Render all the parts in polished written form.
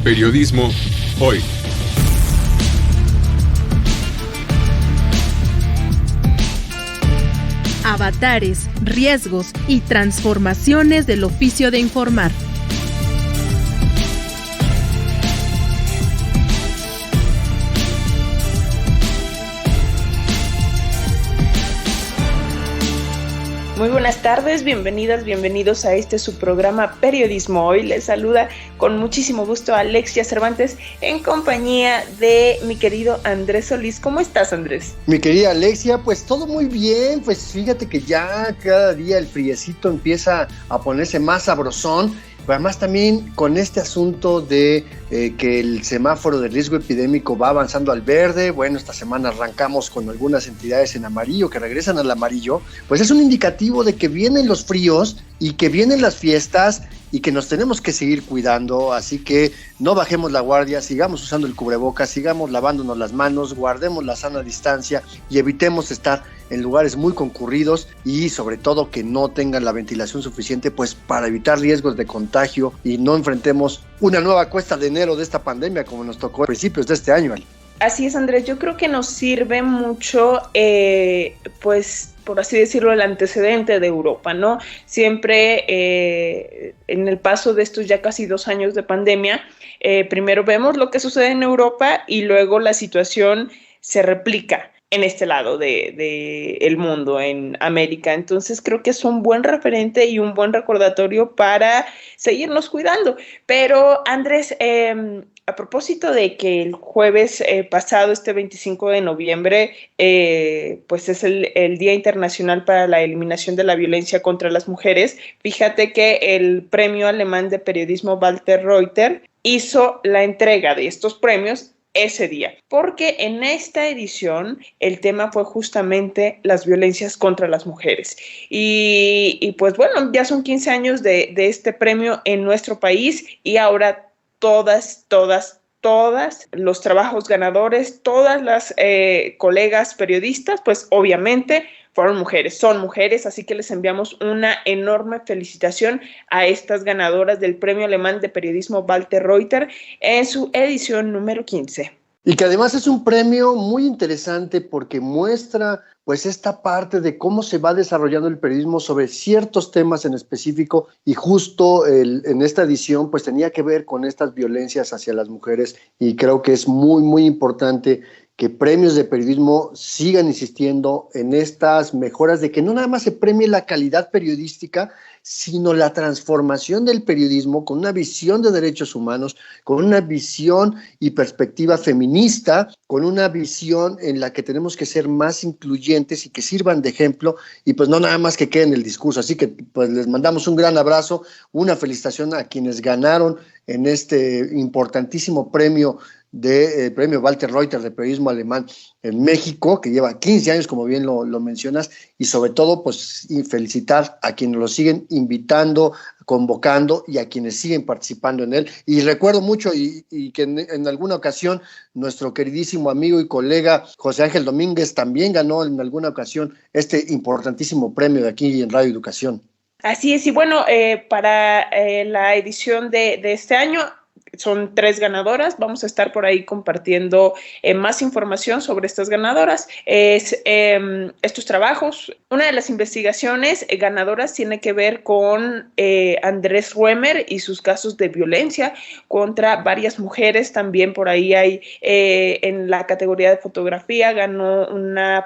Periodismo hoy. Avatares, riesgos y transformaciones del oficio de informar. Muy buenas tardes, bienvenidas, bienvenidos a su programa Periodismo Hoy. Les saluda con muchísimo gusto Alexia Cervantes en compañía de mi querido Andrés Solís. ¿Cómo estás, Andrés? Mi querida Alexia, pues todo muy bien, pues fíjate que ya cada día el friecito empieza a ponerse más sabrosón. Pero además también con este asunto de que el semáforo de riesgo epidémico va avanzando al verde. Bueno, esta semana arrancamos con algunas entidades en amarillo que regresan al amarillo, pues es un indicativo de que vienen los fríos y que vienen las fiestas y que nos tenemos que seguir cuidando, así que no bajemos la guardia, sigamos usando el cubrebocas, sigamos lavándonos las manos, guardemos la sana distancia y evitemos estar en lugares muy concurridos y sobre todo que no tengan la ventilación suficiente, pues para evitar riesgos de contagio y no enfrentemos una nueva cuesta de enero de esta pandemia como nos tocó a principios de este año. Así es, Andrés, yo creo que nos sirve mucho, pues por así decirlo, el antecedente de Europa, ¿no? Siempre en el paso de estos ya casi 2 años de pandemia, primero vemos lo que sucede en Europa y luego la situación se replica en este lado del mundo, en América. Entonces creo que es un buen referente y un buen recordatorio para seguirnos cuidando. Pero Andrés, a propósito de que el jueves pasado, este 25 de noviembre, pues es el Día Internacional para la Eliminación de la Violencia contra las Mujeres, fíjate que el Premio Alemán de Periodismo Walter Reuter hizo la entrega de estos premios ese día, porque en esta edición el tema fue justamente las violencias contra las mujeres y pues bueno, ya son 15 años de este premio en nuestro país y ahora todas los trabajos ganadores, todas las colegas periodistas, pues obviamente fueron mujeres, son mujeres, así que les enviamos una enorme felicitación a estas ganadoras del Premio Alemán de Periodismo Walter Reuter en su edición número 15. Y que además es un premio muy interesante porque muestra pues esta parte de cómo se va desarrollando el periodismo sobre ciertos temas en específico y justo en esta edición pues tenía que ver con estas violencias hacia las mujeres y creo que es muy muy importante que premios de periodismo sigan insistiendo en estas mejoras de que no nada más se premie la calidad periodística, sino la transformación del periodismo con una visión de derechos humanos, con una visión y perspectiva feminista, con una visión en la que tenemos que ser más incluyentes y que sirvan de ejemplo y pues no nada más que quede en el discurso. Así que pues les mandamos un gran abrazo, una felicitación a quienes ganaron en este importantísimo premio premio Walter Reuter de periodismo alemán en México, que lleva 15 años, como bien lo mencionas, y sobre todo, pues, felicitar a quienes lo siguen invitando, convocando y a quienes siguen participando en él. Y recuerdo mucho y que en alguna ocasión nuestro queridísimo amigo y colega José Ángel Domínguez también ganó en alguna ocasión este importantísimo premio de aquí en Radio Educación. Así es, y bueno, para la edición de este año, son 3 ganadoras, vamos a estar por ahí compartiendo más información sobre estas ganadoras. Estos trabajos, una de las investigaciones ganadoras tiene que ver con Andrés Ruemer y sus casos de violencia contra varias mujeres. También por ahí hay en la categoría de fotografía, ganó una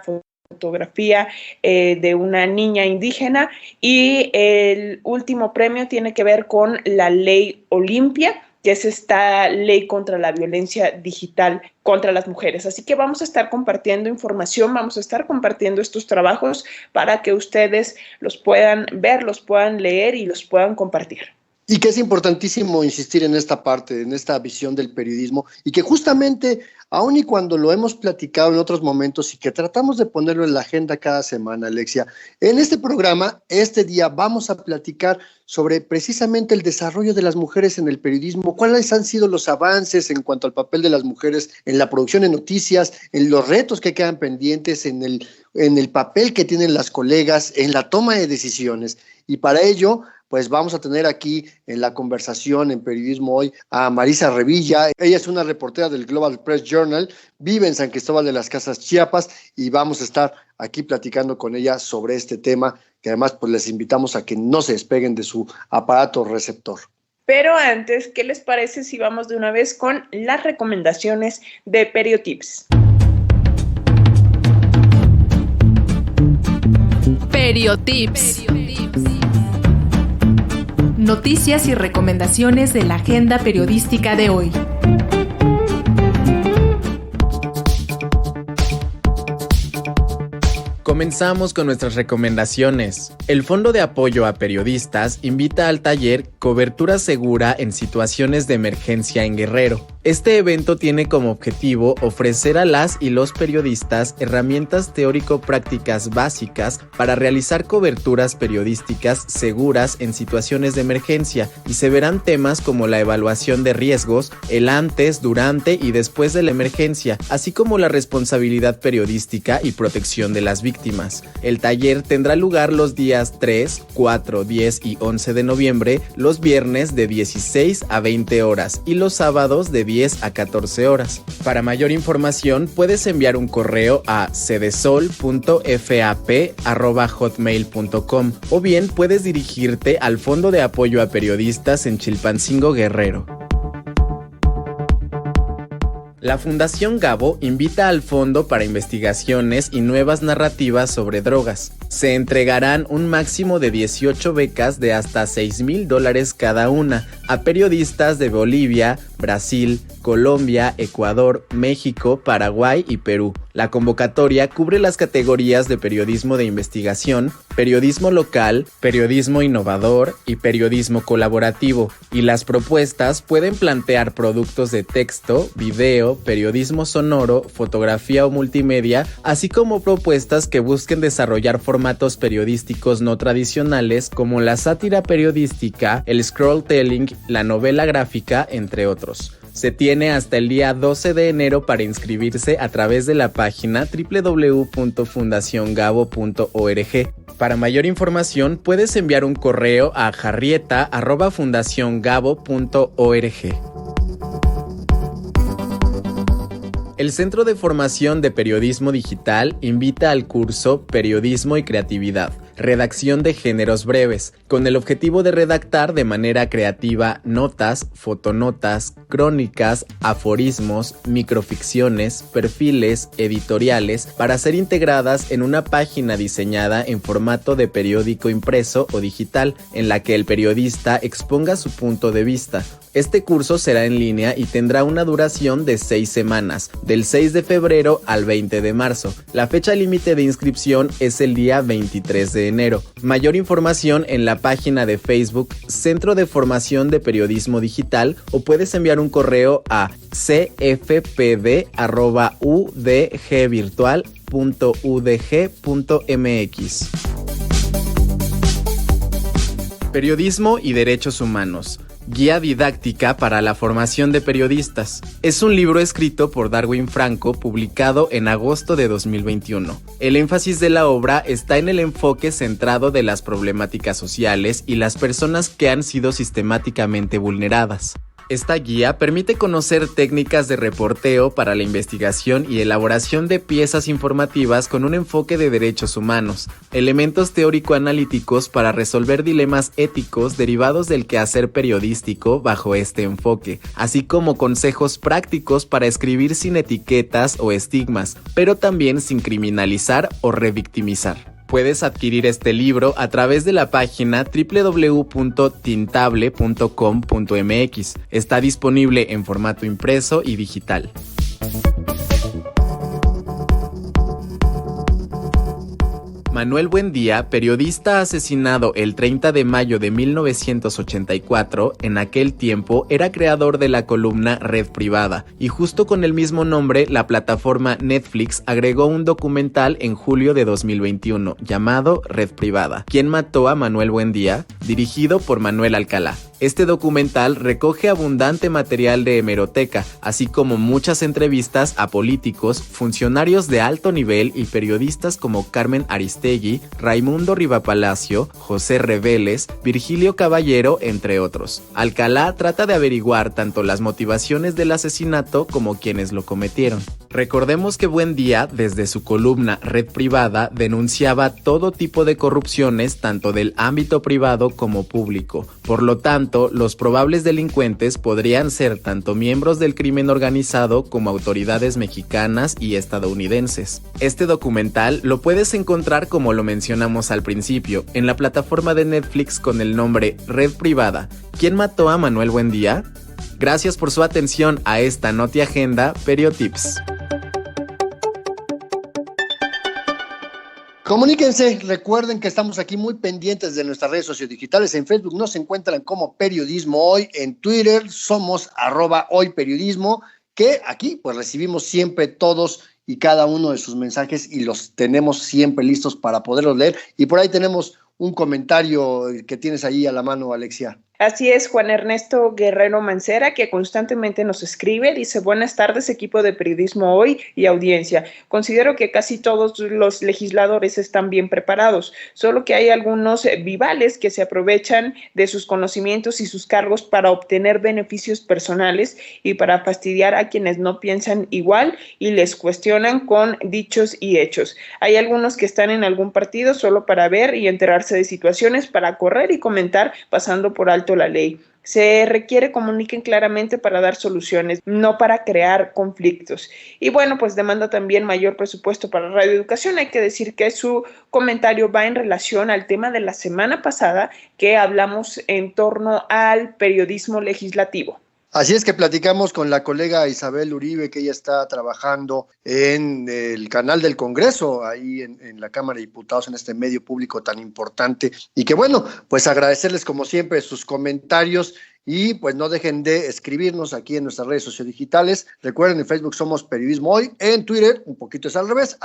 fotografía de una niña indígena y el último premio tiene que ver con la ley Olimpia, que es esta ley contra la violencia digital contra las mujeres. Así que vamos a estar compartiendo información, vamos a estar compartiendo estos trabajos para que ustedes los puedan ver, los puedan leer y los puedan compartir. Y que es importantísimo insistir en esta parte, en esta visión del periodismo, y que justamente, aun y cuando lo hemos platicado en otros momentos y que tratamos de ponerlo en la agenda cada semana, Alexia, en este programa, este día, vamos a platicar sobre precisamente el desarrollo de las mujeres en el periodismo, cuáles han sido los avances en cuanto al papel de las mujeres en la producción de noticias, en los retos que quedan pendientes, en el papel que tienen las colegas, en la toma de decisiones. Y para ello pues vamos a tener aquí en la conversación en Periodismo Hoy a Marisa Revilla. Ella es una reportera del Global Press Journal, vive en San Cristóbal de las Casas, Chiapas, y vamos a estar aquí platicando con ella sobre este tema, que además pues les invitamos a que no se despeguen de su aparato receptor. Pero antes, ¿qué les parece si vamos de una vez con las recomendaciones de Periotips? Periotips. Noticias y recomendaciones de la agenda periodística de hoy. Comenzamos con nuestras recomendaciones. El Fondo de Apoyo a Periodistas invita al taller Cobertura Segura en Situaciones de Emergencia en Guerrero. Este evento tiene como objetivo ofrecer a las y los periodistas herramientas teórico-prácticas básicas para realizar coberturas periodísticas seguras en situaciones de emergencia, y se verán temas como la evaluación de riesgos, el antes, durante y después de la emergencia, así como la responsabilidad periodística y protección de las víctimas. El taller tendrá lugar los días 3, 4, 10 y 11 de noviembre, los viernes de 16 a 20 horas y los sábados de 10 a 14 horas. Para mayor información puedes enviar un correo a cedesol.fap@hotmail.com o bien puedes dirigirte al Fondo de Apoyo a Periodistas en Chilpancingo, Guerrero. La Fundación Gabo invita al Fondo para Investigaciones y Nuevas Narrativas sobre Drogas. Se entregarán un máximo de 18 becas de hasta $6,000 cada una a periodistas de Bolivia, Brasil, Colombia, Ecuador, México, Paraguay y Perú. La convocatoria cubre las categorías de periodismo de investigación, periodismo local, periodismo innovador y periodismo colaborativo, y las propuestas pueden plantear productos de texto, video, periodismo sonoro, fotografía o multimedia, así como propuestas que busquen desarrollar formatos periodísticos no tradicionales como la sátira periodística, el scrolltelling, la novela gráfica, entre otros. Se tiene hasta el día 12 de enero para inscribirse a través de la página www.fundaciongabo.org. Para mayor información puedes enviar un correo a jarrieta@fundaciongabo.org. El Centro de Formación de Periodismo Digital invita al curso Periodismo y Creatividad, redacción de géneros breves, con el objetivo de redactar de manera creativa notas, fotonotas, crónicas, aforismos, microficciones, perfiles, editoriales, para ser integradas en una página diseñada en formato de periódico impreso o digital, en la que el periodista exponga su punto de vista. Este curso será en línea y tendrá una duración de 6 semanas, del 6 de febrero al 20 de marzo. La fecha límite de inscripción es el día 23 de enero. Mayor información en la página de Facebook Centro de Formación de Periodismo Digital, o puedes enviar un correo a cfpd@udgvirtual.udg.mx. Periodismo y Derechos Humanos. Guía didáctica para la formación de periodistas. Es un libro escrito por Darwin Franco, publicado en agosto de 2021. El énfasis de la obra está en el enfoque centrado de las problemáticas sociales y las personas que han sido sistemáticamente vulneradas. Esta guía permite conocer técnicas de reporteo para la investigación y elaboración de piezas informativas con un enfoque de derechos humanos, elementos teórico-analíticos para resolver dilemas éticos derivados del quehacer periodístico bajo este enfoque, así como consejos prácticos para escribir sin etiquetas o estigmas, pero también sin criminalizar o revictimizar. Puedes adquirir este libro a través de la página www.tintable.com.mx. Está disponible en formato impreso y digital. Manuel Buendía, periodista asesinado el 30 de mayo de 1984, en aquel tiempo era creador de la columna Red Privada, y justo con el mismo nombre, la plataforma Netflix agregó un documental en julio de 2021 llamado Red Privada. ¿Quién mató a Manuel Buendía?, dirigido por Manuel Alcalá. Este documental recoge abundante material de hemeroteca, así como muchas entrevistas a políticos, funcionarios de alto nivel y periodistas como Carmen Aristegui, Raimundo Rivapalacio, José Reveles, Virgilio Caballero, entre otros. Alcalá trata de averiguar tanto las motivaciones del asesinato como quienes lo cometieron. Recordemos que Buendía, desde su columna Red Privada, denunciaba todo tipo de corrupciones tanto del ámbito privado como público. Por lo tanto, los probables delincuentes podrían ser tanto miembros del crimen organizado como autoridades mexicanas y estadounidenses. Este documental lo puedes encontrar, como lo mencionamos al principio, en la plataforma de Netflix con el nombre Red Privada. ¿Quién mató a Manuel Buendía? Gracias por su atención a esta Noti Agenda Periotips. Comuníquense, recuerden que estamos aquí muy pendientes de nuestras redes sociodigitales. En Facebook nos encuentran como Periodismo Hoy, en Twitter somos @hoyperiodismo, que aquí pues recibimos siempre todos y cada uno de sus mensajes y los tenemos siempre listos para poderlos leer. Y por ahí tenemos un comentario que tienes ahí a la mano, Alexia. Así es, Juan Ernesto Guerrero Mancera, que constantemente nos escribe, dice: buenas tardes, equipo de Periodismo Hoy y audiencia. Considero que casi todos los legisladores están bien preparados, solo que hay algunos vivales que se aprovechan de sus conocimientos y sus cargos para obtener beneficios personales y para fastidiar a quienes no piensan igual y les cuestionan con dichos y hechos. Hay algunos que están en algún partido solo para ver y enterarse de situaciones, para correr y comentar pasando por alto la ley. Se requiere comuniquen claramente para dar soluciones, no para crear conflictos. Y bueno, pues demanda también mayor presupuesto para Radio Educación. Hay que decir que su comentario va en relación al tema de la semana pasada que hablamos en torno al periodismo legislativo. Así es que platicamos con la colega Isabel Uribe, que ella está trabajando en el canal del Congreso, ahí en la Cámara de Diputados, en este medio público tan importante. Y que bueno, pues agradecerles como siempre sus comentarios y pues no dejen de escribirnos aquí en nuestras redes sociodigitales. Recuerden, en Facebook somos Periodismo Hoy, en Twitter un poquito es al revés,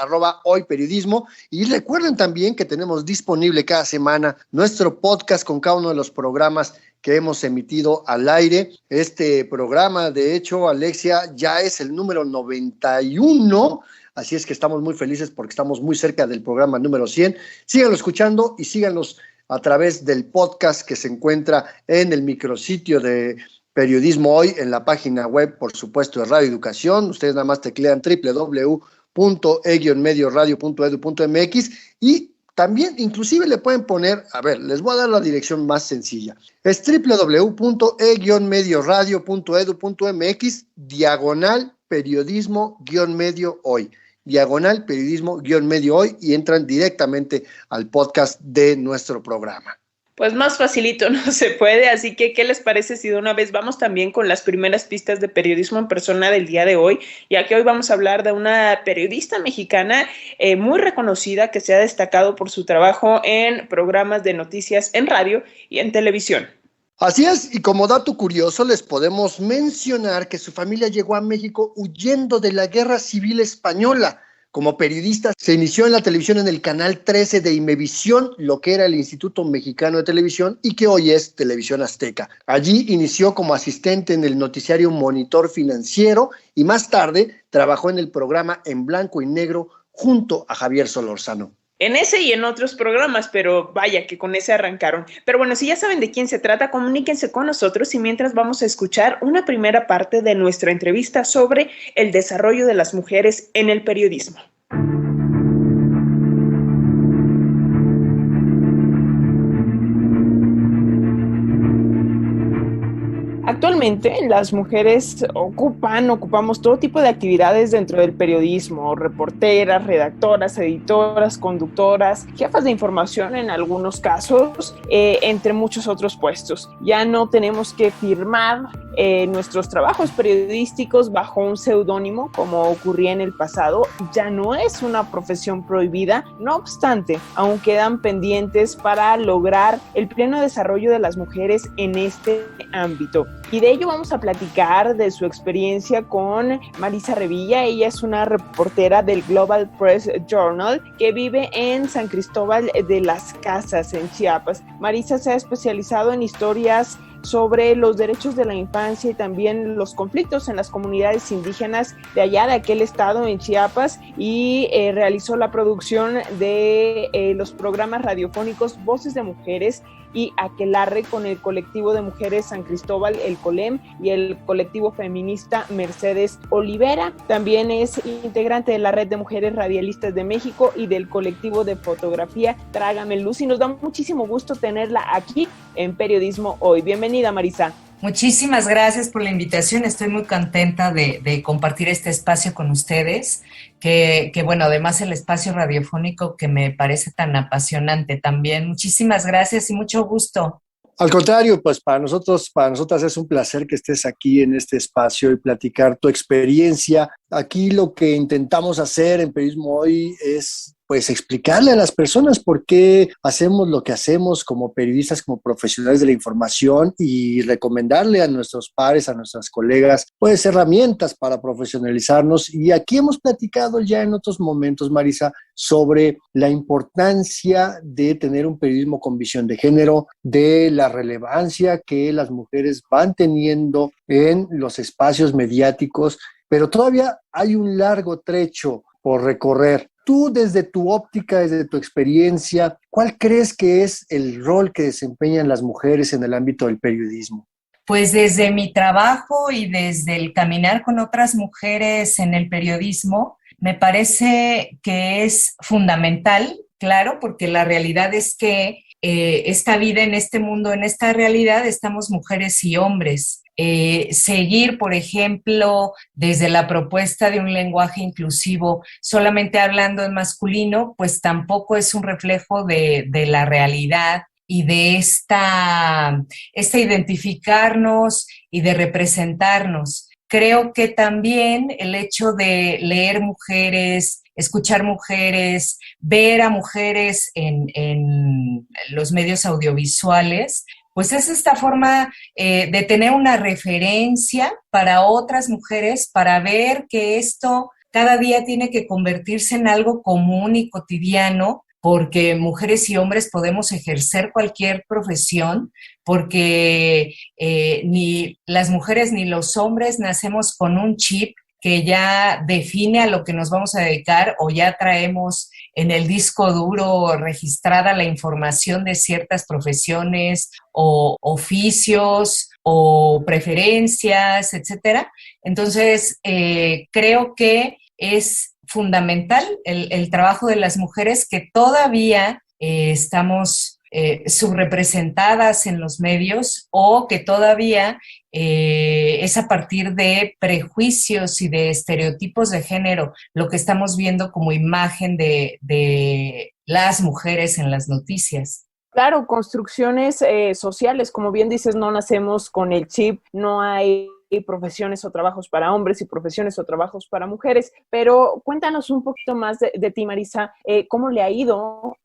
@hoyperiodismo. Y recuerden también que tenemos disponible cada semana nuestro podcast con cada uno de los programas que hemos emitido al aire. Este programa, de hecho, Alexia, ya es el número 91, así es que estamos muy felices porque estamos muy cerca del programa número 100. Síganlo escuchando y síganlos a través del podcast que se encuentra en el micrositio de Periodismo Hoy, en la página web, por supuesto, de Radio Educación. Ustedes nada más teclean www.e-medioradio.edu.mx y también, inclusive le pueden poner, a ver, les voy a dar la dirección más sencilla. Es www.e-medioradio.edu.mx, /periodismo-medio hoy. /periodismo-medio hoy y entran directamente al podcast de nuestro programa. Pues más facilito no se puede, así que ¿qué les parece si de una vez vamos también con las primeras pistas de periodismo en persona del día de hoy? Ya que hoy vamos a hablar de una periodista mexicana muy reconocida que se ha destacado por su trabajo en programas de noticias en radio y en televisión. Así es, y como dato curioso les podemos mencionar que su familia llegó a México huyendo de la Guerra Civil Española. Como periodista se inició en la televisión en el canal 13 de Imevisión, lo que era el Instituto Mexicano de Televisión y que hoy es Televisión Azteca. Allí inició como asistente en el noticiario Monitor Financiero y más tarde trabajó en el programa En Blanco y Negro junto a Javier Solórzano. En ese y en otros programas, pero vaya que con ese arrancaron. Pero bueno, si ya saben de quién se trata, comuníquense con nosotros y mientras vamos a escuchar una primera parte de nuestra entrevista sobre el desarrollo de las mujeres en el periodismo. Actualmente las mujeres ocupamos todo tipo de actividades dentro del periodismo: reporteras, redactoras, editoras, conductoras, jefas de información en algunos casos, entre muchos otros puestos. Ya no tenemos que firmar nuestros trabajos periodísticos bajo un seudónimo como ocurría en el pasado. Ya no es una profesión prohibida, no obstante, aún quedan pendientes para lograr el pleno desarrollo de las mujeres en este ámbito. Y de ello vamos a platicar de su experiencia con Marisa Revilla. Ella es una reportera del Global Press Journal que vive en San Cristóbal de las Casas, en Chiapas. Marisa se ha especializado en historias sobre los derechos de la infancia y también los conflictos en las comunidades indígenas de allá, de aquel estado en Chiapas, y realizó la producción de los programas radiofónicos Voces de Mujeres y Aquelarre con el colectivo de mujeres San Cristóbal, el COLEM, y el colectivo feminista Mercedes Olivera. También es integrante de la Red de Mujeres Radialistas de México y del colectivo de fotografía Trágame Luz, y nos da muchísimo gusto tenerla aquí en Periodismo Hoy. Bienvenida, Marisa. Muchísimas gracias por la invitación. Estoy muy contenta de compartir este espacio con ustedes, que bueno, además el espacio radiofónico que me parece tan apasionante también. Muchísimas gracias y mucho gusto. Al contrario, pues para nosotras es un placer que estés aquí en este espacio y platicar tu experiencia. Aquí lo que intentamos hacer en Periodismo Hoy es pues explicarle a las personas por qué hacemos lo que hacemos como periodistas, como profesionales de la información, y recomendarle a nuestros pares, a nuestras colegas, pues herramientas para profesionalizarnos. Y aquí hemos platicado ya en otros momentos, Marisa, sobre la importancia de tener un periodismo con visión de género, de la relevancia que las mujeres van teniendo en los espacios mediáticos, pero todavía hay un largo trecho por recorrer. Tú, desde tu óptica, desde tu experiencia, ¿cuál crees que es el rol que desempeñan las mujeres en el ámbito del periodismo? Pues desde mi trabajo y desde el caminar con otras mujeres en el periodismo, me parece que es fundamental, claro, porque la realidad es que esta vida en este mundo, en esta realidad, estamos mujeres y hombres. Seguir, por ejemplo, desde la propuesta de un lenguaje inclusivo, solamente hablando en masculino, pues tampoco es un reflejo de la realidad y de esta identificarnos y de representarnos. Creo que también el hecho de leer mujeres, escuchar mujeres, ver a mujeres en los medios audiovisuales, pues es esta forma de tener una referencia para otras mujeres, para ver que esto cada día tiene que convertirse en algo común y cotidiano, porque mujeres y hombres podemos ejercer cualquier profesión, porque ni las mujeres ni los hombres nacemos con un chip que ya define a lo que nos vamos a dedicar, o ya traemos en el disco duro registrada la información de ciertas profesiones o oficios o preferencias, etcétera. Entonces, creo que es fundamental el trabajo de las mujeres, que todavía estamos subrepresentadas en los medios, o que todavía es a partir de prejuicios y de estereotipos de género lo que estamos viendo como imagen de las mujeres en las noticias. Claro, construcciones sociales, como bien dices, no nacemos con el chip, no hay profesiones o trabajos para hombres y profesiones o trabajos para mujeres, pero cuéntanos un poquito más de ti, Marisa. ¿Cómo le ha ido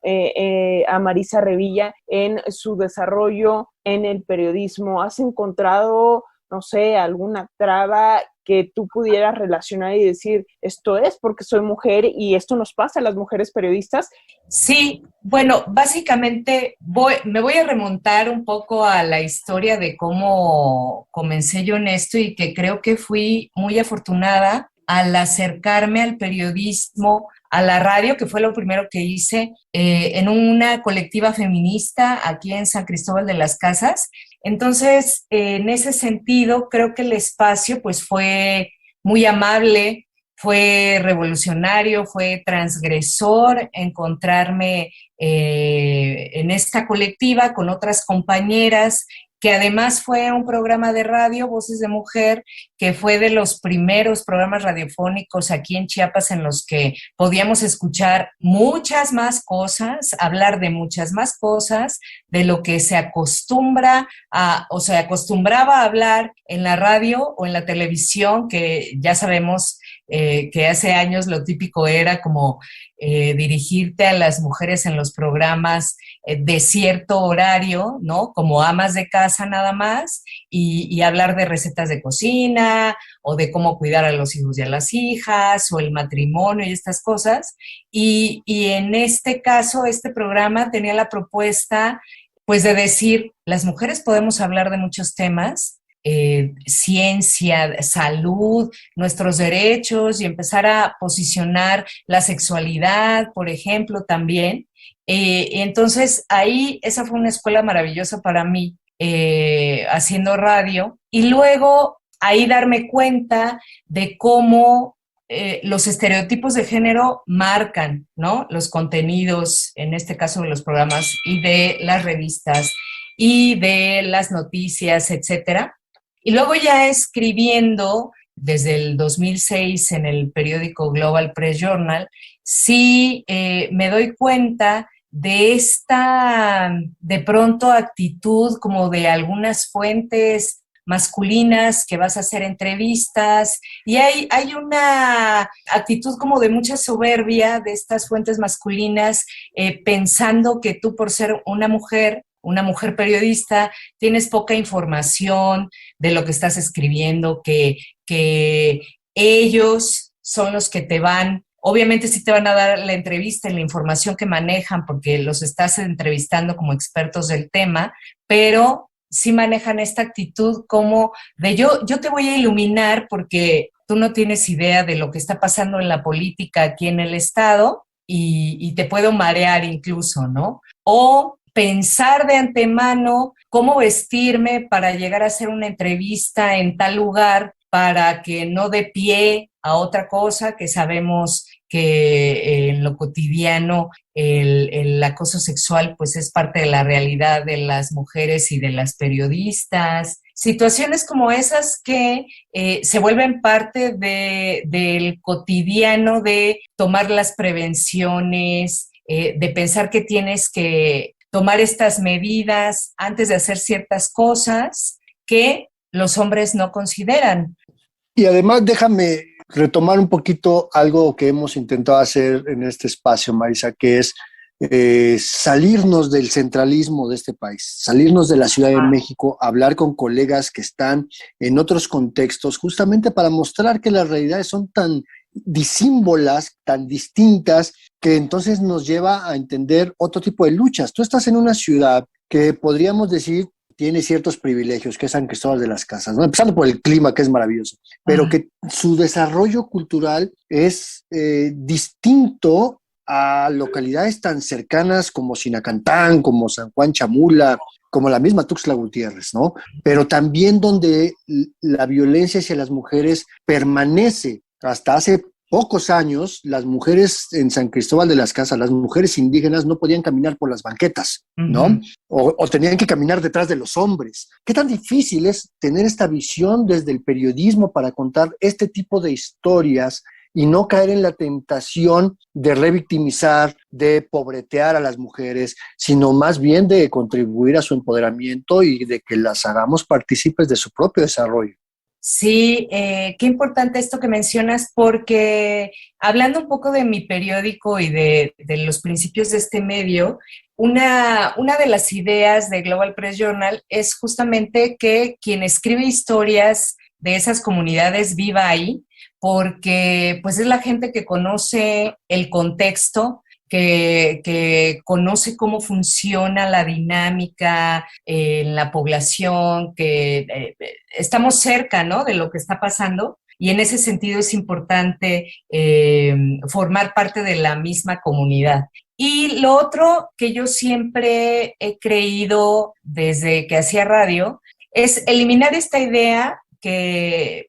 a Marisa Revilla en su desarrollo en el periodismo? ¿Has encontrado, no sé, alguna traba que tú pudieras relacionar y decir, esto es porque soy mujer y esto nos pasa a las mujeres periodistas? Sí, bueno, básicamente me voy a remontar un poco a la historia de cómo comencé yo en esto, y que creo que fui muy afortunada al acercarme al periodismo, a la radio, que fue lo primero que hice en una colectiva feminista aquí en San Cristóbal de las Casas. Entonces, en ese sentido, creo que el espacio pues fue muy amable, fue revolucionario, fue transgresor encontrarme en esta colectiva con otras compañeras, que además fue un programa de radio, Voces de Mujer, que fue de los primeros programas radiofónicos aquí en Chiapas en los que podíamos escuchar muchas más cosas, hablar de muchas más cosas, de lo que se acostumbraba a hablar en la radio o en la televisión, que ya sabemos que hace años lo típico era como dirigirte a las mujeres en los programas de cierto horario, ¿no? Como amas de casa nada más, y hablar de recetas de cocina, o de cómo cuidar a los hijos y a las hijas, o el matrimonio y estas cosas. Y en este caso, este programa tenía la propuesta pues de decir, las mujeres podemos hablar de muchos temas, ciencia, salud, nuestros derechos y empezar a posicionar la sexualidad, por ejemplo, también. Entonces, ahí esa fue una escuela maravillosa para mí, haciendo radio. Y luego ahí darme cuenta de cómo los estereotipos de género marcan, ¿no? Los contenidos, en este caso de los programas y de las revistas y de las noticias, etcétera. Y luego ya escribiendo desde el 2006 en el periódico Global Press Journal, sí me doy cuenta de esta, de pronto, actitud como de algunas fuentes masculinas que vas a hacer entrevistas y hay una actitud como de mucha soberbia de estas fuentes masculinas, pensando que tú por ser una mujer periodista, tienes poca información de lo que estás escribiendo, que ellos son los que te van, obviamente sí te van a dar la entrevista y la información que manejan porque los estás entrevistando como expertos del tema, pero sí manejan esta actitud como de yo te voy a iluminar porque tú no tienes idea de lo que está pasando en la política aquí en el estado y te puedo marear incluso, ¿no? O pensar de antemano cómo vestirme para llegar a hacer una entrevista en tal lugar para que no dé pie a otra cosa que sabemos que en lo cotidiano el acoso sexual pues es parte de la realidad de las mujeres y de las periodistas. Situaciones como esas que se vuelven parte del cotidiano de tomar las prevenciones, de pensar que tienes que tomar estas medidas antes de hacer ciertas cosas que los hombres no consideran. Y además déjame retomar un poquito algo que hemos intentado hacer en este espacio, Marisa, que es salirnos del centralismo de este país, salirnos de la Ciudad de México, hablar con colegas que están en otros contextos, justamente para mostrar que las realidades son tan disímbolas, tan distintas, que entonces nos lleva a entender otro tipo de luchas. Tú estás en una ciudad que podríamos decir tiene ciertos privilegios, que es San Cristóbal de las Casas, ¿no? Empezando por el clima, que es maravilloso, pero que su desarrollo cultural es distinto a localidades tan cercanas como Sinacantán, como San Juan Chamula, como la misma Tuxtla Gutiérrez, ¿no? Pero también donde la violencia hacia las mujeres permanece. Hasta hace pocos años, las mujeres en San Cristóbal de las Casas, las mujeres indígenas no podían caminar por las banquetas, ¿no? O tenían que caminar detrás de los hombres. ¿Qué tan difícil es tener esta visión desde el periodismo para contar este tipo de historias y no caer en la tentación de revictimizar, de pobretear a las mujeres, sino más bien de contribuir a su empoderamiento y de que las hagamos partícipes de su propio desarrollo? Sí, qué importante esto que mencionas, porque hablando un poco de mi periódico y de los principios de este medio, una de las ideas de Global Press Journal es justamente que quien escribe historias de esas comunidades viva ahí, porque pues es la gente que conoce el contexto, que conoce cómo funciona la dinámica en la población, que estamos cerca, ¿no?, de lo que está pasando, y en ese sentido es importante formar parte de la misma comunidad. Y lo otro que yo siempre he creído desde que hacía radio es eliminar esta idea que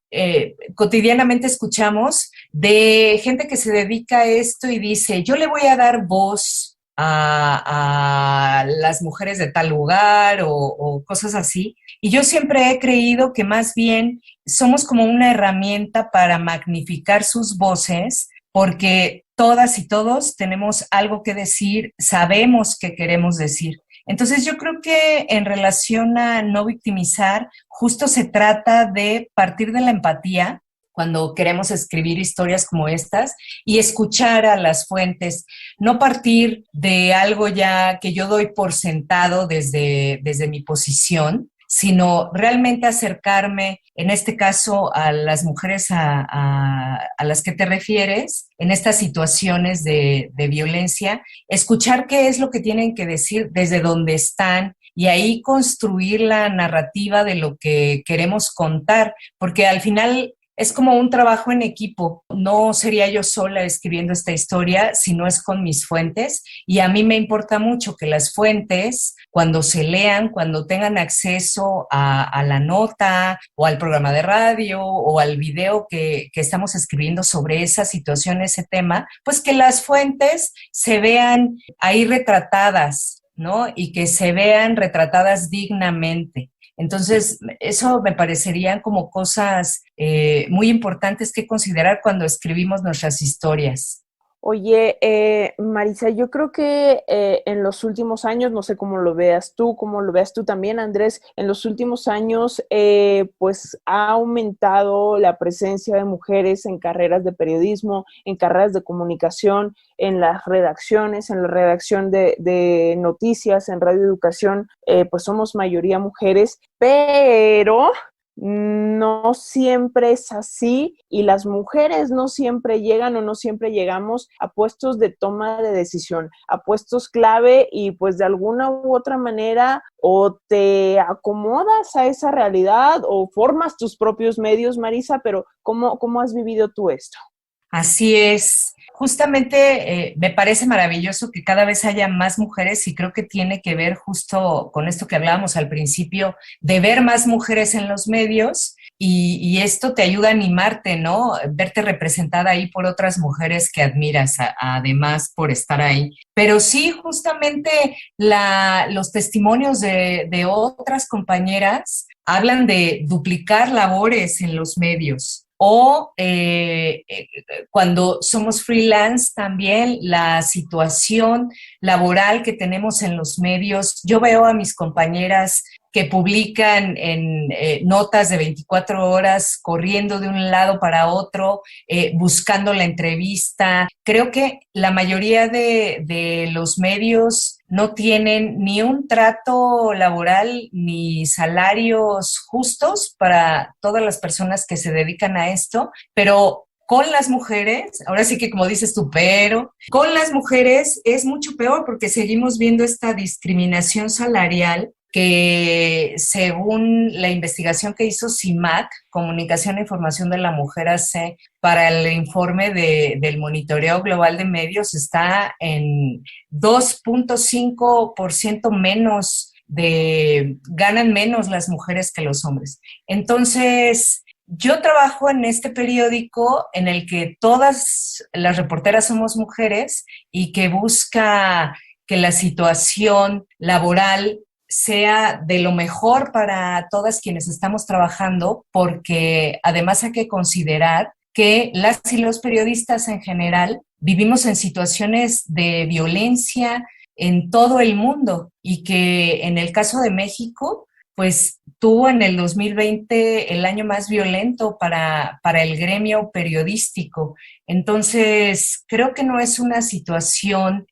cotidianamente escuchamos de gente que se dedica a esto y dice, yo le voy a dar voz a las mujeres de tal lugar o cosas así. Y yo siempre he creído que más bien somos como una herramienta para magnificar sus voces, porque todas y todos tenemos algo que decir, sabemos que queremos decir. Entonces yo creo que en relación a no victimizar, justo se trata de partir de la empatía cuando queremos escribir historias como estas y escuchar a las fuentes, no partir de algo ya que yo doy por sentado desde mi posición, sino realmente acercarme, en este caso, a las mujeres a las que te refieres, en estas situaciones de violencia, escuchar qué es lo que tienen que decir desde donde están y ahí construir la narrativa de lo que queremos contar, porque al final es como un trabajo en equipo. No sería yo sola escribiendo esta historia si no es con mis fuentes, y a mí me importa mucho que las fuentes, cuando se lean, cuando tengan acceso a la nota o al programa de radio o al video que estamos escribiendo sobre esa situación, ese tema, pues que las fuentes se vean ahí retratadas, ¿no? Y que se vean retratadas dignamente. Entonces, eso me parecerían como cosas muy importantes que considerar cuando escribimos nuestras historias. Oye, Marisa, yo creo que en los últimos años, no sé cómo lo veas tú también, Andrés, en los últimos años, pues ha aumentado la presencia de mujeres en carreras de periodismo, en carreras de comunicación, en las redacciones, en la redacción de noticias, en Radio Educación, pues somos mayoría mujeres, pero no siempre es así, y las mujeres no siempre llegan o no siempre llegamos a puestos de toma de decisión, a puestos clave, y pues de alguna u otra manera o te acomodas a esa realidad o formas tus propios medios, Marisa, pero ¿cómo has vivido tú esto? Así es. Justamente me parece maravilloso que cada vez haya más mujeres, y creo que tiene que ver justo con esto que hablábamos al principio, de ver más mujeres en los medios, y esto te ayuda a animarte, ¿no? Verte representada ahí por otras mujeres que admiras, además por estar ahí. Pero sí, justamente los testimonios de otras compañeras hablan de duplicar labores en los medios. O cuando somos freelance también, la situación laboral que tenemos en los medios. Yo veo a mis compañeras que publican en notas de 24 horas, corriendo de un lado para otro, buscando la entrevista. Creo que la mayoría de los medios no tienen ni un trato laboral ni salarios justos para todas las personas que se dedican a esto, pero con las mujeres, ahora sí que como dices tú, pero con las mujeres es mucho peor, porque seguimos viendo esta discriminación salarial que, según la investigación que hizo CIMAC, Comunicación e Información de la Mujer AC, para el informe del Monitoreo Global de Medios, está en 2.5% menos ganan menos las mujeres que los hombres. Entonces, yo trabajo en este periódico en el que todas las reporteras somos mujeres y que busca que la situación laboral sea de lo mejor para todas quienes estamos trabajando, porque además hay que considerar que las y los periodistas en general vivimos en situaciones de violencia en todo el mundo, y que en el caso de México, pues tuvo en el 2020 el año más violento para el gremio periodístico. Entonces, creo que no es una situación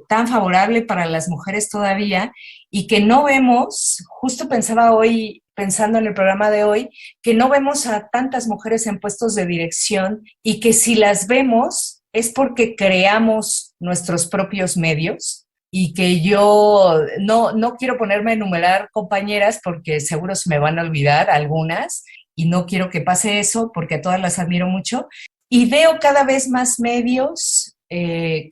tan favorable para las mujeres todavía, y que no vemos, justo pensaba hoy, pensando en el programa de hoy, que no vemos a tantas mujeres en puestos de dirección, y que si las vemos es porque creamos nuestros propios medios. Y que yo no quiero ponerme a enumerar compañeras porque seguro se me van a olvidar algunas, y no quiero que pase eso porque a todas las admiro mucho. Y veo cada vez más medios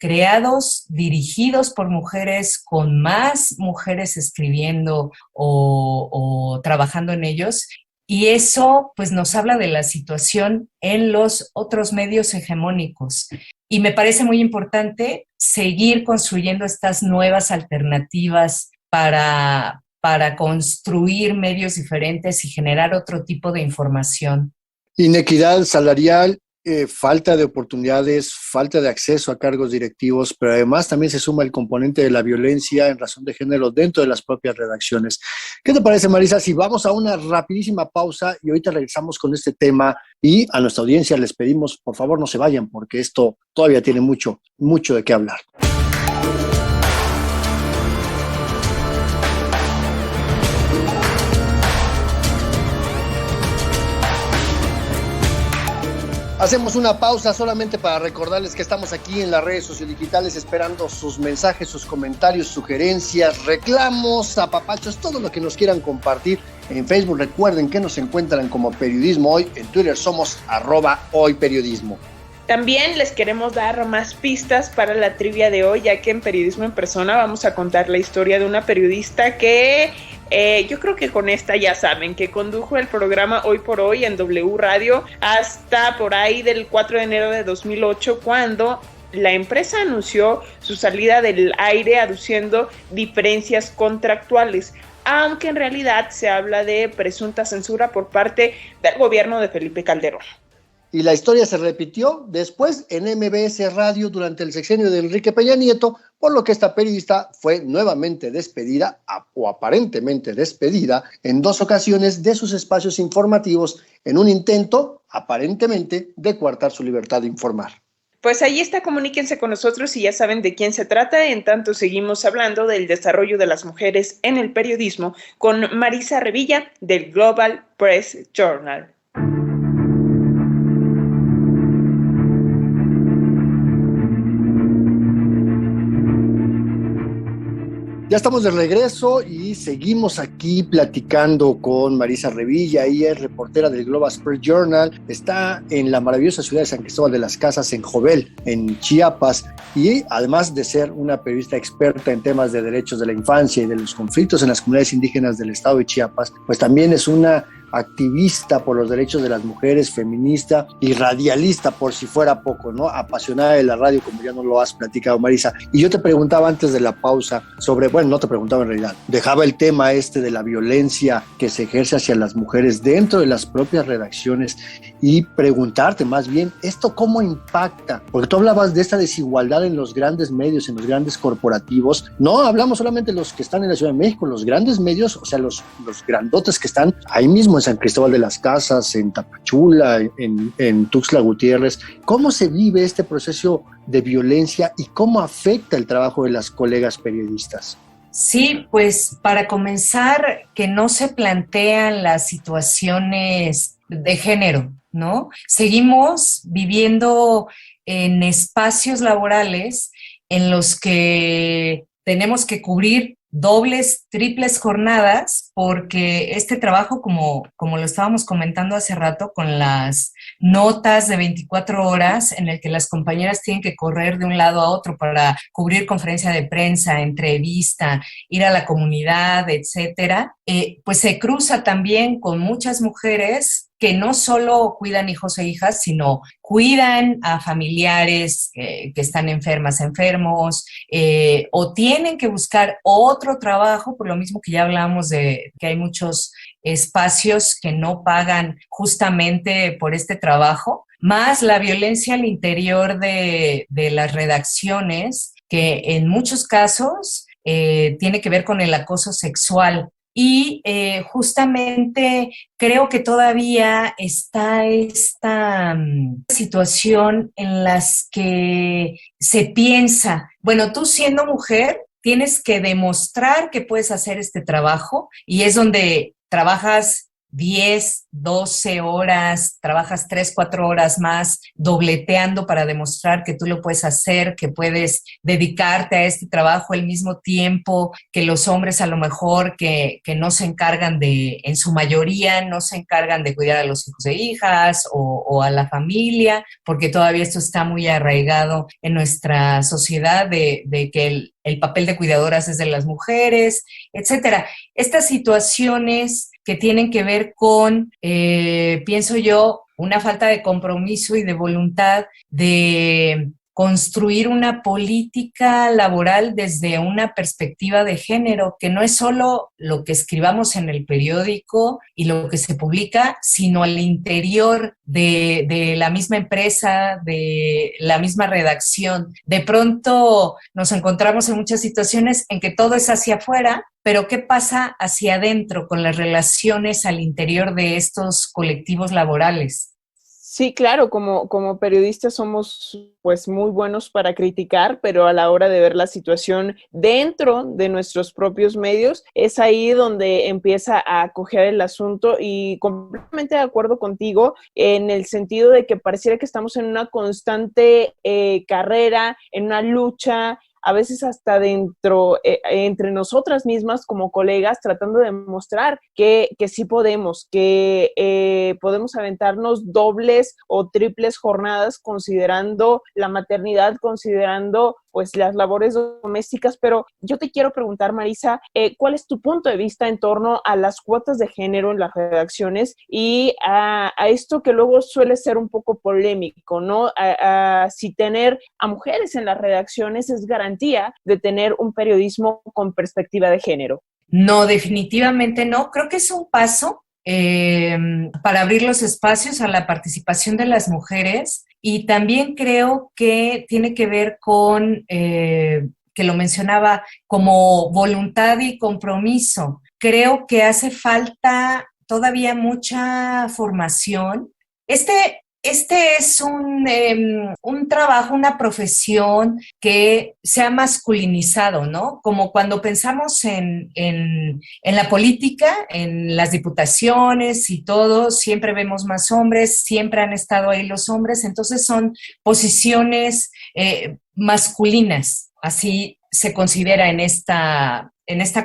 creados, dirigidos por mujeres, con más mujeres escribiendo o trabajando en ellos. Y eso pues nos habla de la situación en los otros medios hegemónicos. Y me parece muy importante seguir construyendo estas nuevas alternativas para construir medios diferentes y generar otro tipo de información. Inequidad salarial, falta de oportunidades, falta de acceso a cargos directivos, pero además también se suma el componente de la violencia en razón de género dentro de las propias redacciones. ¿Qué te parece, Marisa, si vamos a una rapidísima pausa y ahorita regresamos con este tema, y a nuestra audiencia les pedimos, por favor, no se vayan, porque esto todavía tiene mucho, mucho de qué hablar? Hacemos una pausa solamente para recordarles que estamos aquí en las redes sociodigitales esperando sus mensajes, sus comentarios, sugerencias, reclamos, apapachos, todo lo que nos quieran compartir. En Facebook recuerden que nos encuentran como Periodismo Hoy, en Twitter somos @hoyperiodismo. También les queremos dar más pistas para la trivia de hoy, ya que en Periodismo en Persona vamos a contar la historia de una periodista que yo creo que con esta ya saben, que condujo el programa Hoy por Hoy en W Radio hasta por ahí del 4 de enero de 2008, cuando la empresa anunció su salida del aire aduciendo diferencias contractuales, aunque en realidad se habla de presunta censura por parte del gobierno de Felipe Calderón. Y la historia se repitió después en MBS Radio durante el sexenio de Enrique Peña Nieto, por lo que esta periodista fue nuevamente despedida, o aparentemente despedida, en 2 ocasiones de sus espacios informativos en un intento, aparentemente, de coartar su libertad de informar. Pues ahí está, comuníquense con nosotros si ya saben de quién se trata. En tanto, seguimos hablando del desarrollo de las mujeres en el periodismo con Marisa Revilla del Global Press Journal. Ya estamos de regreso y seguimos aquí platicando con Marisa Revilla. Ella es reportera del Global Press Journal, está en la maravillosa ciudad de San Cristóbal de las Casas, en Jovel, en Chiapas, y además de ser una periodista experta en temas de derechos de la infancia y de los conflictos en las comunidades indígenas del estado de Chiapas, pues también es una activista por los derechos de las mujeres, feminista y radialista, por si fuera poco, ¿no? Apasionada de la radio, como ya nos lo has platicado, Marisa. Y yo te preguntaba antes de la pausa sobre, bueno, no te preguntaba en realidad, dejaba el tema de la violencia que se ejerce hacia las mujeres dentro de las propias redacciones y preguntarte más bien, ¿esto cómo impacta? Porque tú hablabas de esta desigualdad en los grandes medios, en los grandes corporativos. No hablamos solamente de los que están en la Ciudad de México, los grandes medios, o sea, los grandotes que están ahí mismo en San Cristóbal de las Casas, en Tapachula, en Tuxtla Gutiérrez. ¿Cómo se vive este proceso de violencia y cómo afecta el trabajo de las colegas periodistas? Sí, pues para comenzar, que no se plantean las situaciones de género, ¿no? Seguimos viviendo en espacios laborales en los que tenemos que cubrir dobles, triples jornadas, porque este trabajo, como lo estábamos comentando hace rato, con las notas de 24 horas, en el que las compañeras tienen que correr de un lado a otro para cubrir conferencia de prensa, entrevista, ir a la comunidad, etcétera, pues se cruza también con muchas mujeres que no solo cuidan hijos e hijas, sino cuidan a familiares que están enfermas, enfermos, o tienen que buscar otro trabajo, por lo mismo que ya hablábamos de que hay muchos espacios que no pagan justamente por este trabajo, más la violencia al interior de las redacciones, que en muchos casos tiene que ver con el acoso sexual. Y justamente creo que todavía está esta situación en las que se piensa, bueno, tú siendo mujer tienes que demostrar que puedes hacer este trabajo, y es donde trabajas 10, 12 horas, trabajas 3, 4 horas más dobleteando para demostrar que tú lo puedes hacer, que puedes dedicarte a este trabajo al mismo tiempo que los hombres a lo mejor que no se encargan en su mayoría, no se encargan de cuidar a los hijos e hijas o a la familia, porque todavía esto está muy arraigado en nuestra sociedad de que el papel de cuidadoras es de las mujeres, etcétera. Estas situaciones que tienen que ver con, pienso yo, una falta de compromiso y de voluntad de construir una política laboral desde una perspectiva de género, que no es solo lo que escribamos en el periódico y lo que se publica, sino al interior de la misma empresa, de la misma redacción. De pronto nos encontramos en muchas situaciones en que todo es hacia afuera, pero ¿qué pasa hacia adentro con las relaciones al interior de estos colectivos laborales? Sí, claro, como periodistas somos pues muy buenos para criticar, pero a la hora de ver la situación dentro de nuestros propios medios, es ahí donde empieza a coger el asunto y completamente de acuerdo contigo en el sentido de que pareciera que estamos en una constante carrera, en una lucha, a veces hasta entre nosotras mismas como colegas, tratando de demostrar que sí podemos, que podemos aventarnos dobles o triples jornadas considerando la maternidad, considerando pues las labores domésticas, pero yo te quiero preguntar, Marisa, ¿cuál es tu punto de vista en torno a las cuotas de género en las redacciones y a esto que luego suele ser un poco polémico, ¿no? Si tener a mujeres en las redacciones es garantía de tener un periodismo con perspectiva de género. No, definitivamente no. Creo que es un paso para abrir los espacios a la participación de las mujeres y también creo que tiene que ver con, que lo mencionaba, como voluntad y compromiso. Creo que hace falta todavía mucha formación. Este es un trabajo, una profesión que se ha masculinizado, ¿no? Como cuando pensamos en la política, en las diputaciones y todo, siempre vemos más hombres, siempre han estado ahí los hombres, entonces son posiciones masculinas, así se considera en esta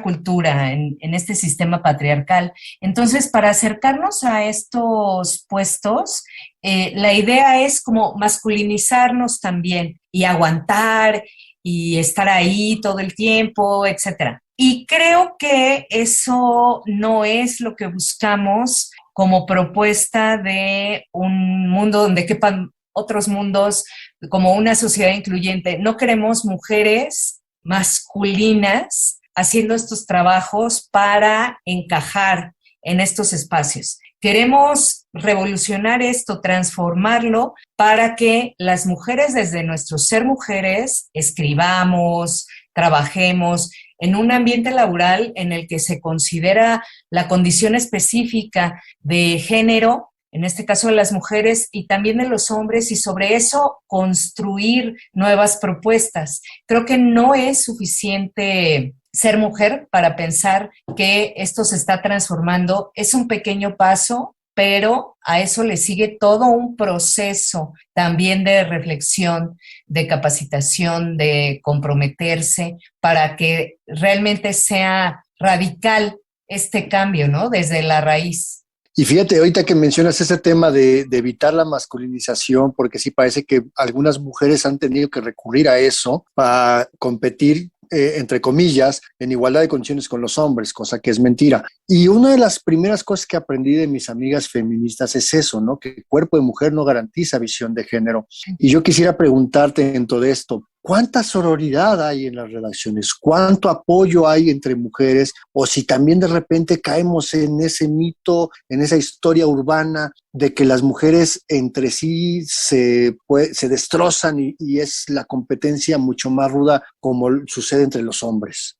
cultura, en este sistema patriarcal. Entonces, para acercarnos a estos puestos, la idea es como masculinizarnos también y aguantar y estar ahí todo el tiempo, etcétera. Y creo que eso no es lo que buscamos como propuesta de un mundo donde quepan otros mundos, como una sociedad incluyente. No queremos mujeres masculinas haciendo estos trabajos para encajar en estos espacios. Queremos revolucionar esto, transformarlo para que las mujeres, desde nuestro ser mujeres, escribamos, trabajemos en un ambiente laboral en el que se considera la condición específica de género, en este caso de las mujeres y también de los hombres, y sobre eso construir nuevas propuestas. Creo que no es suficiente ser mujer para pensar que esto se está transformando. Es un pequeño paso, pero a eso le sigue todo un proceso también de reflexión, de capacitación, de comprometerse para que realmente sea radical este cambio, ¿no? Desde la raíz. Y fíjate, ahorita que mencionas ese tema de evitar la masculinización, porque sí parece que algunas mujeres han tenido que recurrir a eso para competir, entre comillas, en igualdad de condiciones con los hombres, cosa que es mentira. Y una de las primeras cosas que aprendí de mis amigas feministas es eso, ¿no? Que el cuerpo de mujer no garantiza visión de género. Y yo quisiera preguntarte dentro de esto, ¿cuánta sororidad hay en las redacciones? ¿Cuánto apoyo hay entre mujeres? O si también de repente caemos en ese mito, en esa historia urbana de que las mujeres entre sí se destrozan y es la competencia mucho más ruda como sucede entre los hombres.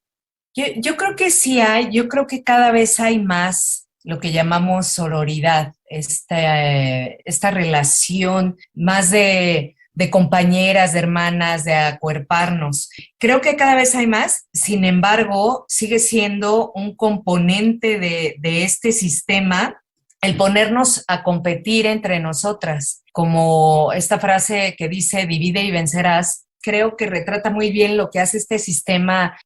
Yo creo que sí hay, yo creo que cada vez hay más lo que llamamos sororidad, esta relación más de compañeras, de hermanas, de acuerparnos. Creo que cada vez hay más, sin embargo, sigue siendo un componente de este sistema el ponernos a competir entre nosotras, como esta frase que dice divide y vencerás. Creo que retrata muy bien lo que hace este sistema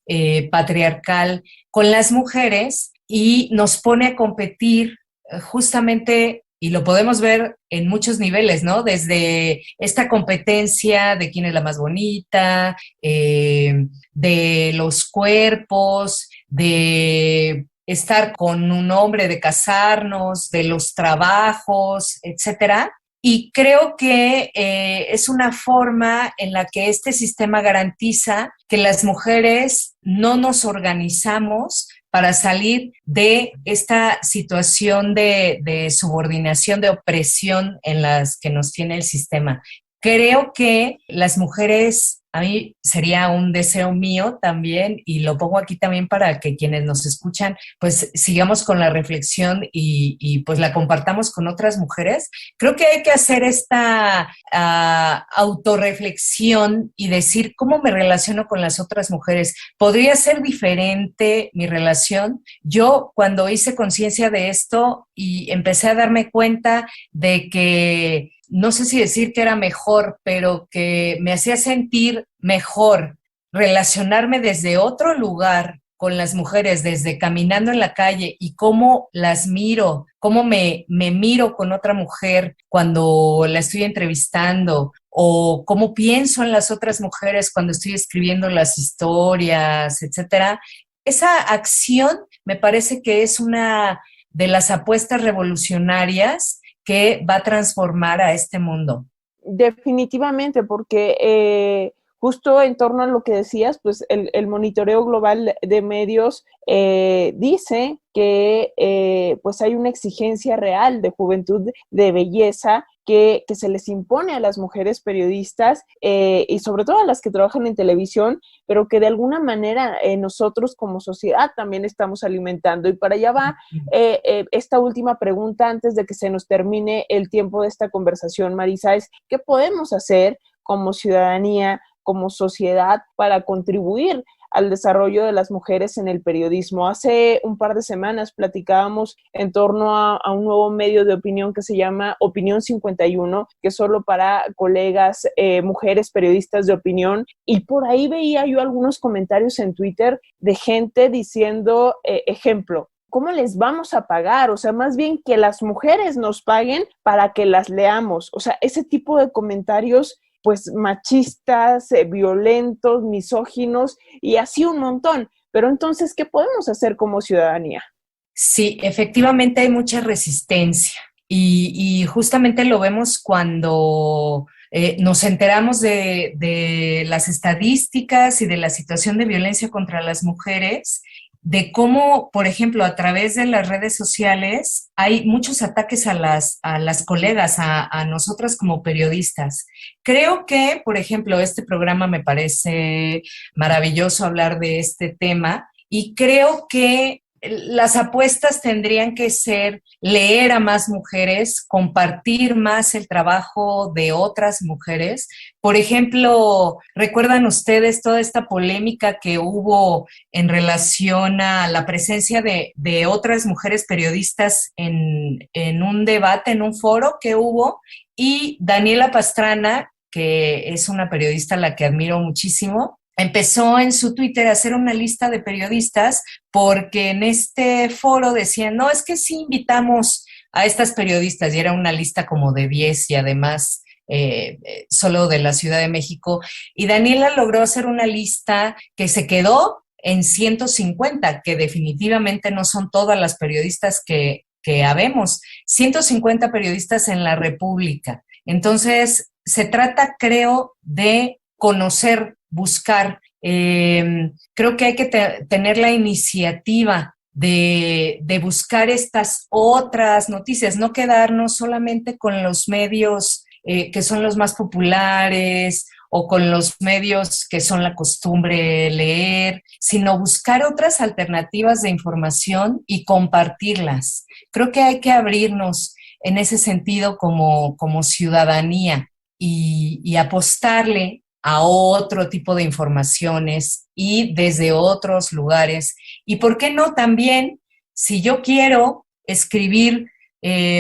patriarcal con las mujeres y nos pone a competir justamente, y lo podemos ver en muchos niveles, ¿no? Desde esta competencia de quién es la más bonita, de los cuerpos, de estar con un hombre, de casarnos, de los trabajos, etcétera. Y creo que es una forma en la que este sistema garantiza que las mujeres no nos organizamos para salir de esta situación de subordinación, de opresión en las que nos tiene el sistema. Creo que las mujeres A mí sería un deseo mío también, y lo pongo aquí también para que quienes nos escuchan, pues sigamos con la reflexión y pues la compartamos con otras mujeres. Creo que hay que hacer esta autorreflexión y decir cómo me relaciono con las otras mujeres. ¿Podría ser diferente mi relación? Yo, cuando hice conciencia de esto y empecé a darme cuenta de que no sé si decir que era mejor, pero que me hacía sentir mejor relacionarme desde otro lugar con las mujeres, desde caminando en la calle y cómo las miro, cómo me miro con otra mujer cuando la estoy entrevistando, o cómo pienso en las otras mujeres cuando estoy escribiendo las historias, etcétera. Esa acción me parece que es una de las apuestas revolucionarias que va a transformar a este mundo. Definitivamente, porque justo en torno a lo que decías, pues el monitoreo global de medios dice que pues hay una exigencia real de juventud, de belleza, que se les impone a las mujeres periodistas y sobre todo a las que trabajan en televisión, pero que de alguna manera nosotros como sociedad también estamos alimentando. Y para allá va esta última pregunta antes de que se nos termine el tiempo de esta conversación, Marisa, es ¿qué podemos hacer como ciudadanía, como sociedad para contribuir al desarrollo de las mujeres en el periodismo? Hace un par de semanas platicábamos en torno a un nuevo medio de opinión que se llama Opinión 51, que es solo para colegas, mujeres periodistas de opinión, y por ahí veía yo algunos comentarios en Twitter de gente diciendo, ejemplo, ¿cómo les vamos a pagar? O sea, más bien que las mujeres nos paguen para que las leamos. O sea, ese tipo de comentarios pues machistas, violentos, misóginos y así un montón. Pero entonces, ¿qué podemos hacer como ciudadanía? Sí, efectivamente hay mucha resistencia y justamente lo vemos cuando nos enteramos de las estadísticas y de la situación de violencia contra las mujeres, de cómo, por ejemplo, a través de las redes sociales hay muchos ataques a las colegas, a nosotras como periodistas. Creo que, por ejemplo, este programa me parece maravilloso hablar de este tema y creo que las apuestas tendrían que ser leer a más mujeres, compartir más el trabajo de otras mujeres. Por ejemplo, ¿recuerdan ustedes toda esta polémica que hubo en relación a la presencia de otras mujeres periodistas en un debate, en un foro que hubo? Y Daniela Pastrana, que es una periodista a la que admiro muchísimo, empezó en su Twitter a hacer una lista de periodistas porque en este foro decían, no, es que sí invitamos a estas periodistas, y era una lista como de 10 y además solo de la Ciudad de México. Y Daniela logró hacer una lista que se quedó en 150, que definitivamente no son todas las periodistas que habemos, 150 periodistas en la República. Entonces, se trata, creo, de conocer, buscar. Creo que hay que tener la iniciativa de buscar estas otras noticias, no quedarnos solamente con los medios que son los más populares o con los medios que son la costumbre leer, sino buscar otras alternativas de información y compartirlas. Creo que hay que abrirnos en ese sentido como ciudadanía y apostarle a otro tipo de informaciones y desde otros lugares. Y por qué no también, si yo quiero escribir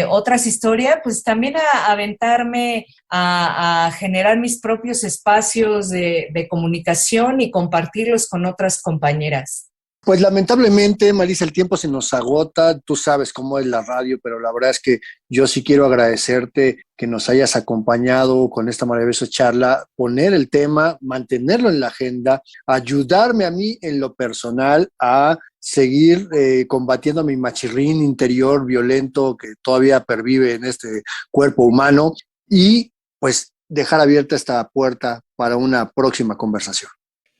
otras historias, pues también aventarme a generar mis propios espacios de comunicación y compartirlos con otras compañeras. Pues lamentablemente, Marisa, el tiempo se nos agota, tú sabes cómo es la radio, pero la verdad es que yo sí quiero agradecerte que nos hayas acompañado con esta maravillosa charla, poner el tema, mantenerlo en la agenda, ayudarme a mí en lo personal a seguir combatiendo mi machirrín interior violento que todavía pervive en este cuerpo humano y pues dejar abierta esta puerta para una próxima conversación.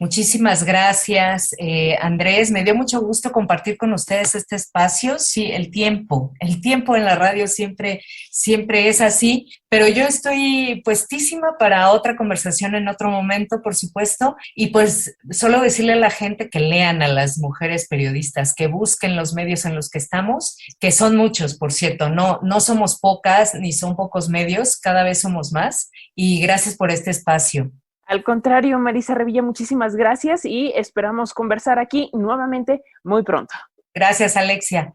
Muchísimas gracias, Andrés. Me dio mucho gusto compartir con ustedes este espacio. Sí, el tiempo en la radio siempre es así, pero yo estoy puestísima para otra conversación en otro momento, por supuesto, y pues solo decirle a la gente que lean a las mujeres periodistas, que busquen los medios en los que estamos, que son muchos, por cierto, no somos pocas ni son pocos medios, cada vez somos más, y gracias por este espacio. Al contrario, Marisa Revilla, muchísimas gracias y esperamos conversar aquí nuevamente muy pronto. Gracias, Alexia.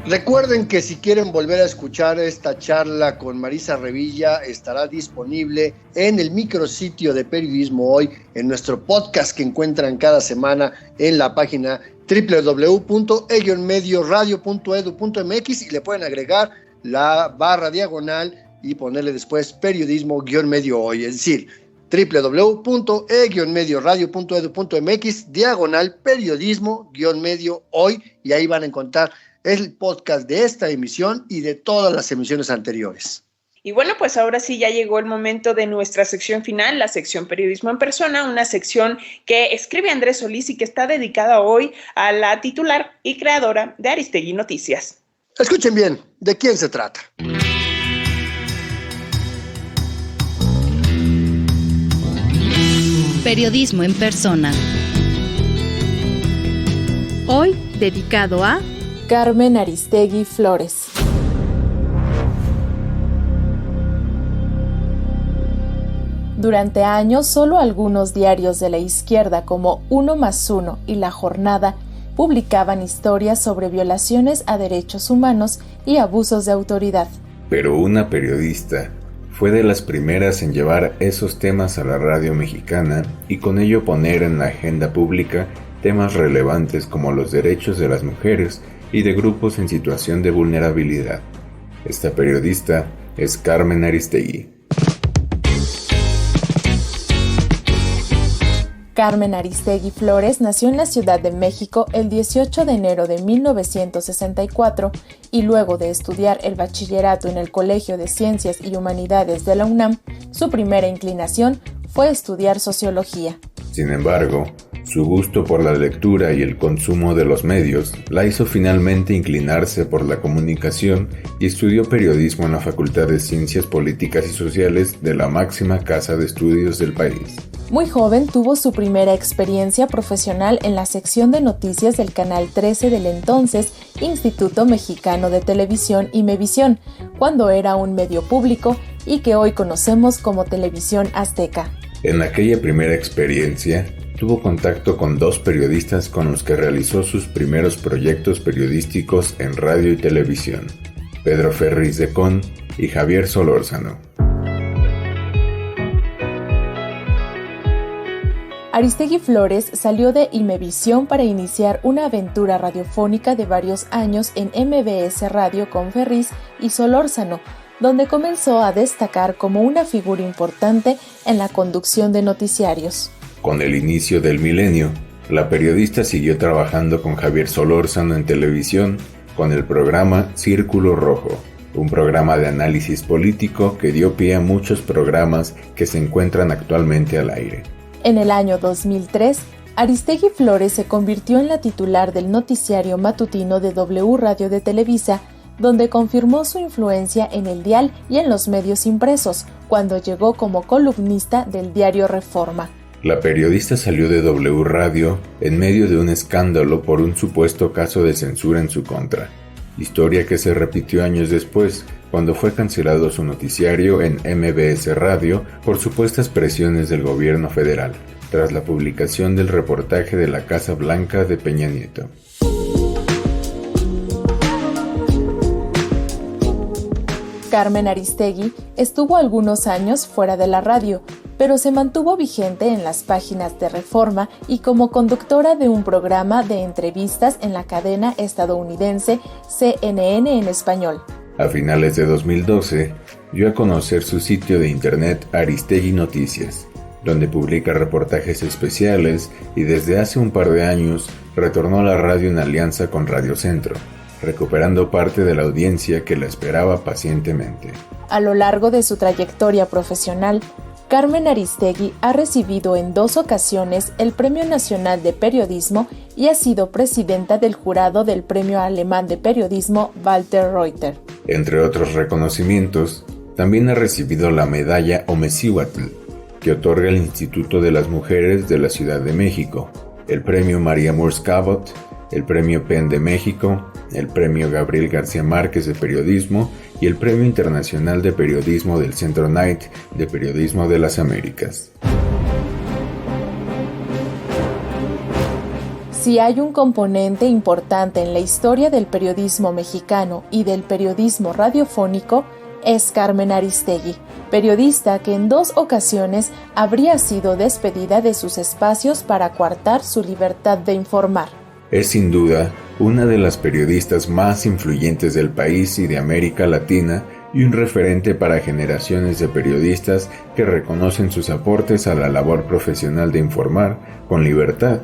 Recuerden que si quieren volver a escuchar esta charla con Marisa Revilla, estará disponible en el micrositio de Periodismo Hoy, en nuestro podcast que encuentran cada semana en la página www.e-medioradio.edu.mx y le pueden agregar la barra diagonal y ponerle después Periodismo-Medio Hoy, es decir, www.e-medioradio.edu.mx /Periodismo-Medio Hoy, y ahí van a encontrar el podcast de esta emisión y de todas las emisiones anteriores. Y bueno, pues ahora sí ya llegó el momento de nuestra sección final, la sección Periodismo en Persona, una sección que escribe Andrés Solís y que está dedicada hoy a la titular y creadora de Aristegui Noticias. Escuchen bien, ¿de quién se trata? Periodismo en Persona. Hoy dedicado a Carmen Aristegui Flores. Durante años, solo algunos diarios de la izquierda como 1+1 y La Jornada publicaban historias sobre violaciones a derechos humanos y abusos de autoridad. Pero una periodista fue de las primeras en llevar esos temas a la radio mexicana y con ello poner en la agenda pública temas relevantes como los derechos de las mujeres y de grupos en situación de vulnerabilidad. Esta periodista es Carmen Aristegui. Carmen Aristegui Flores nació en la Ciudad de México el 18 de enero de 1964 y luego de estudiar el bachillerato en el Colegio de Ciencias y Humanidades de la UNAM, su primera inclinación fue estudiar sociología. Sin embargo, su gusto por la lectura y el consumo de los medios la hizo finalmente inclinarse por la comunicación y estudió periodismo en la Facultad de Ciencias Políticas y Sociales de la máxima casa de estudios del país. Muy joven tuvo su primera experiencia profesional en la sección de noticias del Canal 13 del entonces Instituto Mexicano de Televisión Imevisión, cuando era un medio público y que hoy conocemos como Televisión Azteca. En aquella primera experiencia, tuvo contacto con dos periodistas con los que realizó sus primeros proyectos periodísticos en radio y televisión, Pedro Ferriz de Con y Javier Solórzano. Aristegui Flores salió de Imevisión para iniciar una aventura radiofónica de varios años en MBS Radio con Ferriz y Solórzano, donde comenzó a destacar como una figura importante en la conducción de noticiarios. Con el inicio del milenio, la periodista siguió trabajando con Javier Solórzano en televisión con el programa Círculo Rojo, un programa de análisis político que dio pie a muchos programas que se encuentran actualmente al aire. En el año 2003, Aristegui Flores se convirtió en la titular del noticiario matutino de W Radio de Televisa, donde confirmó su influencia en el dial y en los medios impresos, cuando llegó como columnista del diario Reforma. La periodista salió de W Radio en medio de un escándalo por un supuesto caso de censura en su contra, historia que se repitió años después, cuando fue cancelado su noticiario en MBS Radio por supuestas presiones del gobierno federal, tras la publicación del reportaje de la Casa Blanca de Peña Nieto. Carmen Aristegui estuvo algunos años fuera de la radio, pero se mantuvo vigente en las páginas de Reforma y como conductora de un programa de entrevistas en la cadena estadounidense CNN en español. A finales de 2012, dio a conocer su sitio de internet Aristegui Noticias, donde publica reportajes especiales y desde hace un par de años retornó a la radio en alianza con Radio Centro. recuperando parte de la audiencia que la esperaba pacientemente. A lo largo de su trayectoria profesional, Carmen Aristegui ha recibido en 2 ocasiones el Premio Nacional de Periodismo y ha sido presidenta del jurado del Premio Alemán de Periodismo Walter Reuter. Entre otros reconocimientos, también ha recibido la medalla Omecíhuatl, que otorga el Instituto de las Mujeres de la Ciudad de México, el Premio María Moors Cabot, el Premio PEN de México, el Premio Gabriel García Márquez de Periodismo y el Premio Internacional de Periodismo del Centro Knight de Periodismo de las Américas. Si hay un componente importante en la historia del periodismo mexicano y del periodismo radiofónico, es Carmen Aristegui, periodista que en 2 ocasiones habría sido despedida de sus espacios para coartar su libertad de informar. Es sin duda una de las periodistas más influyentes del país y de América Latina y un referente para generaciones de periodistas que reconocen sus aportes a la labor profesional de informar con libertad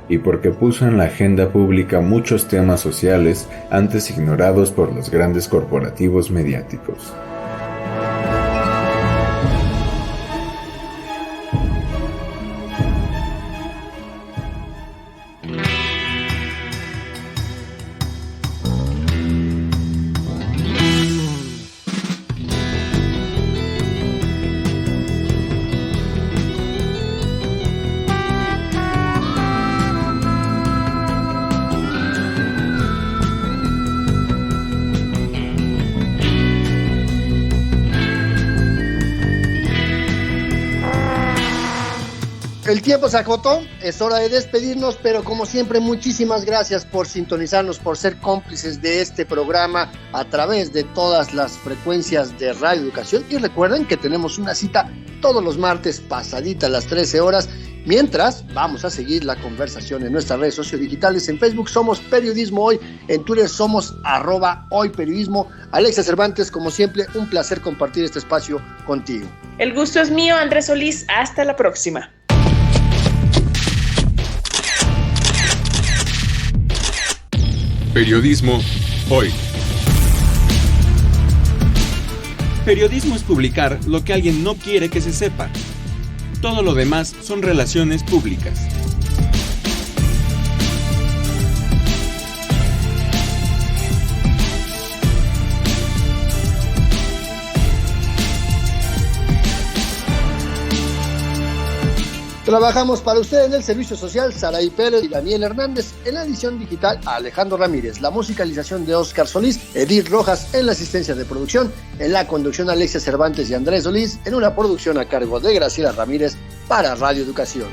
y porque puso en la agenda pública muchos temas sociales antes ignorados por los grandes corporativos mediáticos. El tiempo se agotó, es hora de despedirnos, pero como siempre, muchísimas gracias por sintonizarnos, por ser cómplices de este programa a través de todas las frecuencias de Radio Educación. Y recuerden que tenemos una cita todos los martes pasadita las 13 horas. Mientras, vamos a seguir la conversación en nuestras redes sociodigitales. En Facebook somos Periodismo Hoy, en Twitter somos @hoyperiodismo. Alexa Cervantes, como siempre, un placer compartir este espacio contigo. El gusto es mío, Andrés Solís. Hasta la próxima. Periodismo Hoy. Periodismo es publicar lo que alguien no quiere que se sepa. Todo lo demás son relaciones públicas. Trabajamos para usted en el servicio social Saraí Pérez y Daniel Hernández, en la edición digital Alejandro Ramírez, la musicalización de Óscar Solís, Edith Rojas en la asistencia de producción, en la conducción Alexia Cervantes y Andrés Solís, en una producción a cargo de Graciela Ramírez para Radio Educación.